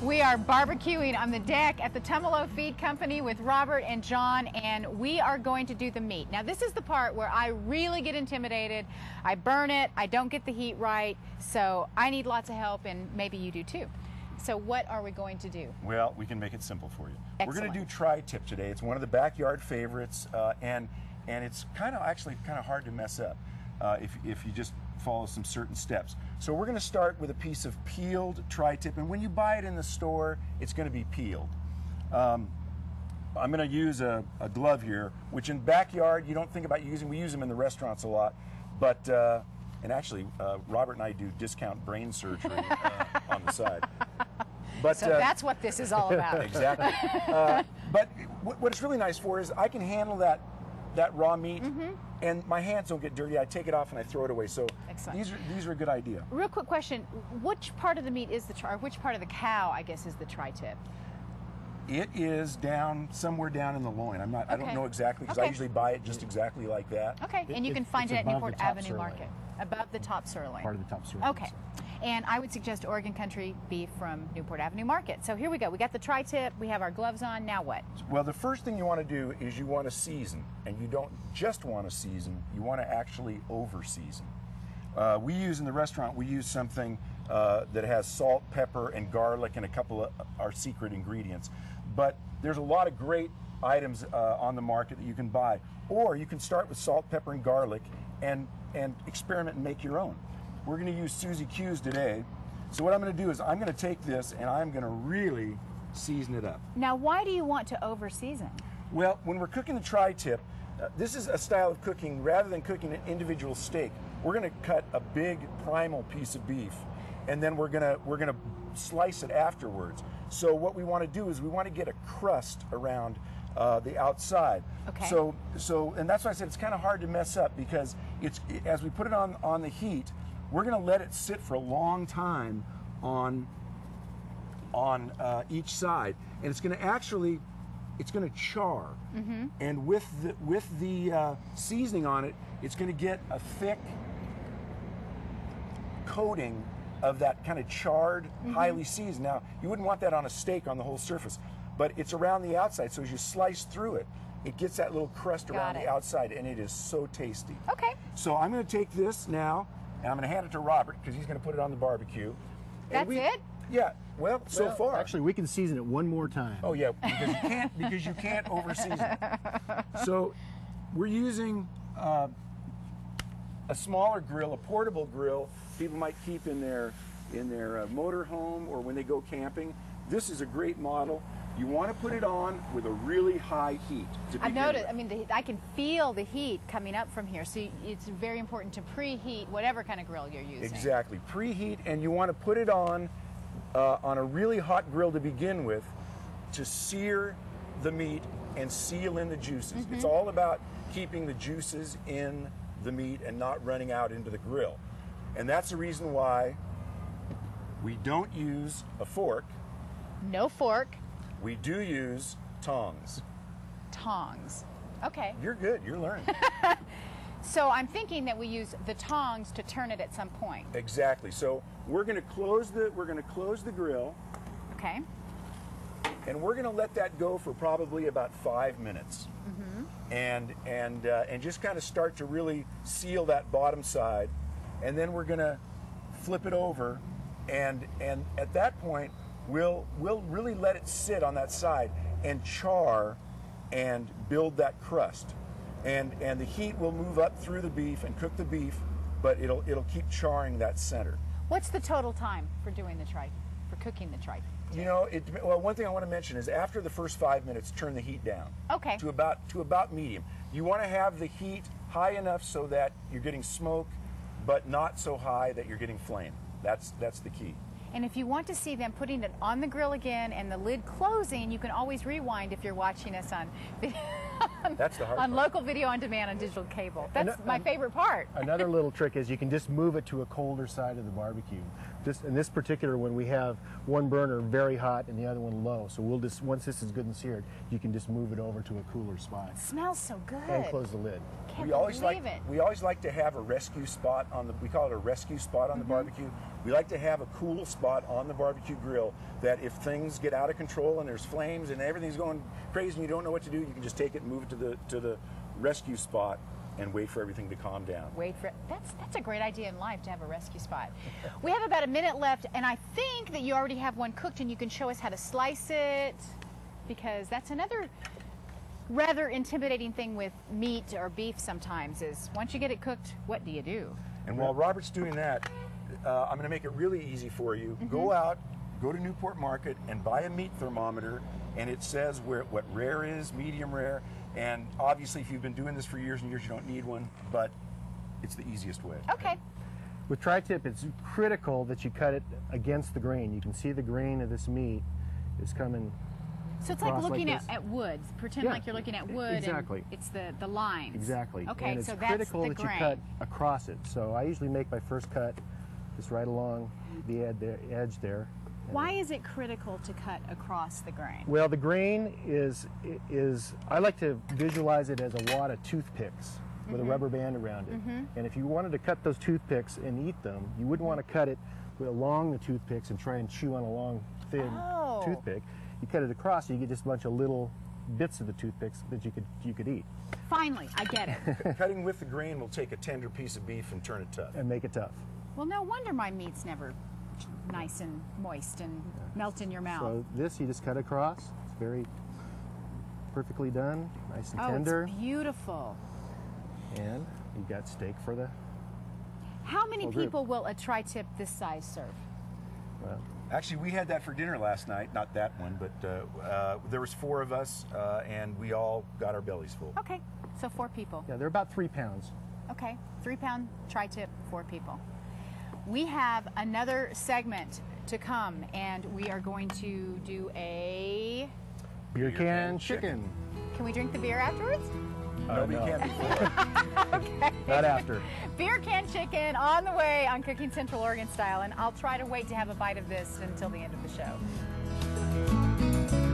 We are barbecuing on the deck at the Tumalo Feed Company with Robert and John, and we are going to do the meat. Now, this is the part where I really get intimidated. I burn it, I don't get the heat right, so I need lots of help, and maybe you do too. So what are we going to do? Well, we can make it simple for you. Excellent. We're going to do tri-tip today. It's one of the backyard favorites, and it's actually kind of hard to mess up if you just follow some certain steps. So we're going to start with a piece of peeled tri-tip, and when you buy it in the store, it's going to be peeled. I'm going to use a glove here, which in backyard you don't think about using. We use them in the restaurants a lot, but and actually Robert and I do discount brain surgery on the side. But, so that's what this is all about. Exactly. But what it's really nice for is I can handle that raw meat, and my hands don't get dirty. I take it off and I throw it away. So these are a good idea. Real quick question: which part of the meat is which part of the cow, I guess, is the tri-tip? It is somewhere down in the loin. I don't know exactly because I usually buy it just exactly like that. Okay, and you can find it at Newport Avenue Market, above the top sirloin. Part of the top sirloin. Okay. And I would suggest Oregon Country beef from Newport Avenue Market. So here we go. We got the tri-tip. We have our gloves on. Now what? Well, the first thing you want to do is you want to season. And you don't just want to season. You want to actually over-season. We use in the restaurant, we use something that has salt, pepper, and garlic and a couple of our secret ingredients. But there's a lot of great items on the market that you can buy. Or you can start with salt, pepper, and garlic and experiment and make your own. We're going to use Susie Q's today. So what I'm going to do is I'm going to take this and I'm going to really season it up. Now, why do you want to over-season? Well, when we're cooking the tri-tip, this is a style of cooking, rather than cooking an individual steak, we're going to cut a big primal piece of beef, and then we're going to slice it afterwards. So what we want to do is we want to get a crust around the outside. Okay. So and that's why I said it's kind of hard to mess up, because as we put it on the heat, we're going to let it sit for a long time on each side, and it's going to char. And with the seasoning on it, it's going to get a thick coating of that kind of charred, highly seasoned. Now, you wouldn't want that on a steak on the whole surface, but it's around the outside, so as you slice through it, it gets that little crust around the outside, and it is so tasty. Okay. So I'm going to take this now, and I'm going to hand it to Robert, because he's going to put it on the barbecue. That's it? Yeah. Well, so far. Actually, we can season it one more time. Oh yeah, because you can't over season. So we're using a smaller grill, a portable grill. People might keep in their motor home or when they go camping. This is a great model. You want to put it on with a really high heat. I noticed. I mean, I can feel the heat coming up from here. So it's very important to preheat whatever kind of grill you're using. Exactly, preheat, and you want to put it on a really hot grill to begin with, to sear the meat and seal in the juices. It's all about keeping the juices in the meat and not running out into the grill. And that's the reason why we don't use a fork. No fork. We do use tongs. Tongs. Okay. You're good. You're learning. So I'm thinking that we use the tongs to turn it at some point. Exactly. So we're going to close the grill. Okay. And we're going to let that go for probably about 5 minutes. And just kind of start to really seal that bottom side. And then we're going to flip it over, and at that point we'll really let it sit on that side and char and build that crust. And the heat will move up through the beef and cook the beef, but it'll keep charring that center. What's the total time for doing cooking the tri? You know, well, one thing I want to mention is after the first 5 minutes, turn the heat down. Okay. To about medium. You want to have the heat high enough so that you're getting smoke, but not so high that you're getting flame. That's the key. And if you want to see them putting it on the grill again and the lid closing, you can always rewind if you're watching us on That's the hard on part. local video on demand on digital cable. That's my favorite part. Another little trick is you can just move it to a colder side of the barbecue. Just in this particular one, we have one burner very hot and the other one low. So we'll just, once this is good and seared, you can just move it over to a cooler spot. It smells so good. And close the lid. Can't We always believe it. like to have a rescue spot on the, we call it a rescue spot on the barbecue. We like to have a cool spot on the barbecue grill that if things get out of control and there's flames and everything's going crazy and you don't know what to do, you can just take it and move it to the rescue spot and wait for everything to calm down. Wait for it. That's a great idea in life, to have a rescue spot. We have about a minute left, and I think that you already have one cooked, and you can show us how to slice it, because that's another rather intimidating thing with meat or beef sometimes is once you get it cooked, what do you do? And while Robert's doing that, I'm going to make it really easy for you. Go out, go to Newport Market and buy a meat thermometer, and it says what rare is, medium rare, and obviously if you've been doing this for years and years, you don't need one, but it's the easiest way. Okay. With tri-tip, it's critical that you cut it against the grain. You can see the grain of this meat is coming. So it's like across looking this. at wood. Pretend Yeah, like you're looking at wood. exactly. And it's the lines. Exactly. Okay, and it's so that's critical the that grain. you cut across it. So I usually make my first cut just right along the edge there. Why is it critical to cut across the grain? Well, the grain is I like to visualize it as a wad of toothpicks with a rubber band around it. And if you wanted to cut those toothpicks and eat them, you wouldn't want to cut it along the toothpicks and try and chew on a long, thin toothpick. You cut it across, you get just a bunch of little bits of the toothpicks that you could eat. Finally, I get it. Cutting with the grain will take a tender piece of beef and turn it tough. And make it tough. Well, no wonder my meat's never nice and moist and melt in your mouth. So this you just cut across. It's very perfectly done, nice and Oh, tender. it's beautiful. And you got steak for the How many whole group. people will a tri-tip this size serve? Well, Actually, we had that for dinner last night. Not that one, but there was 4 of us, and we all got our bellies full. Okay, so 4 people. yeah, they're about 3 pounds. Okay, 3-pound tri-tip, 4 people. We have another segment to come, and we are going to do a... Beer can chicken. Can we drink the beer afterwards? Nobody no. can before. Okay. Not after. Beer can chicken on the way on Cooking Central Oregon Style, and I'll try to wait to have a bite of this until the end of the show.